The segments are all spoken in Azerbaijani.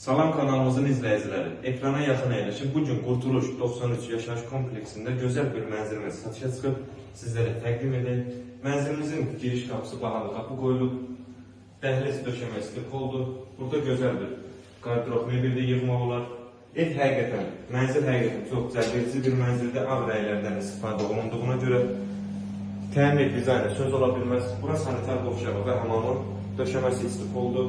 Salam kanalımızın izləyiciləri, ekrana yaxın əyləşib bu gün Qurtuluş 93 yaşayış kompleksində gözəl bir mənzilimiz satışa çıxıb sizlərə təqdim edək. Mənzilimizin giriş qapısı bahalı qapı qoyulub, dəhliz döşəməsi tık oldu. Burada gözəl bir qardırob mebeldə yığmaq olar. Ev həqiqətən, mənzil həqiqətən çox cəlbedici bir mənzildə ağ rəylərdən istifadə olunduğuna görə təmir dizaynı söz ola bilməz. Bura sanitar qovşağı və hamamın döşəməsi istif oldu.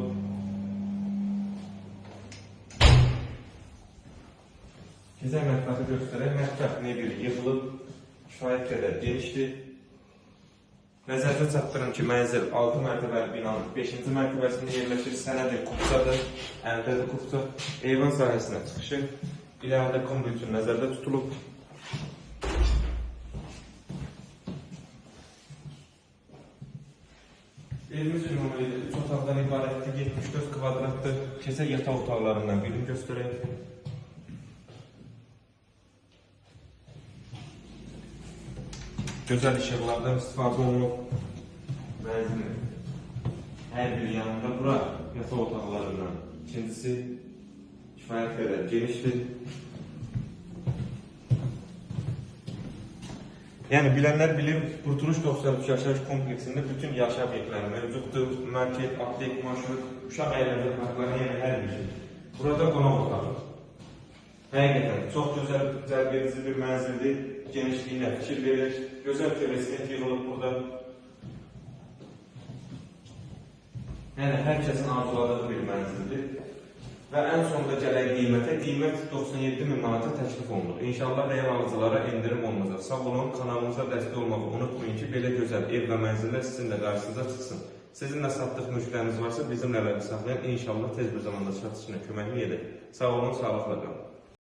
Bizə mətbəxi göstərək. Mətbəx mebeli yığılıb, kifayət qədər genişdir. Nəzərdə çatdırın ki, mənzil 6 mərtəbəli binanın 5-ci mərtəbəsində yerləşir. Sənədir, kupçadır, əldədir kupça. Eyvan sahəsinə çıxışı ilərdə kombi üçün nəzərdə tutulub. Evimiz ümumiyyətlə 3 otaqdan ibarətdir, 74 kvadratdır. Kesə yataq otaqlarından birini göstərək. Gözəl işıqlardan istifadə olunub. Mənzilin hər bir yanında bura yataq otaqlarından. İkincisi kifayət qədər genişdir. Yəni bilənlər bilir, Qurtuluş 93 yaşayış kompleksində bütün yaşam obyektləri mövcuddur. Market, aptek, marşrut, uşaq əyləncə parkları, yəni hər bir şey. Burada qonaq otağı. Həqiqətən çox gözəl, cəlbedici bir mənzildir. Genişliyinə fikir verir. Gözəl tövəsiyyət yığılıb burada. Yəni hər kəsin arzuladığı bir mənzildir. Və ən sonunda gələk qiymətə. Qiymət 97.000 manata təklif olunur. İnşallah ev alıcılara endirim olunacaq. Sağ olun, kanalımıza dəstək olmağı unutmayın ki, belə gözəl ev və mənzillər sizin də qarşınıza çıxsın. Sizin də satdıq müşkləriniz varsa bizimlə əlaqə saxlayın. İnşallah tez bir zamanda satışına köməklik edək. Sağ olun, sağlıqla qalın.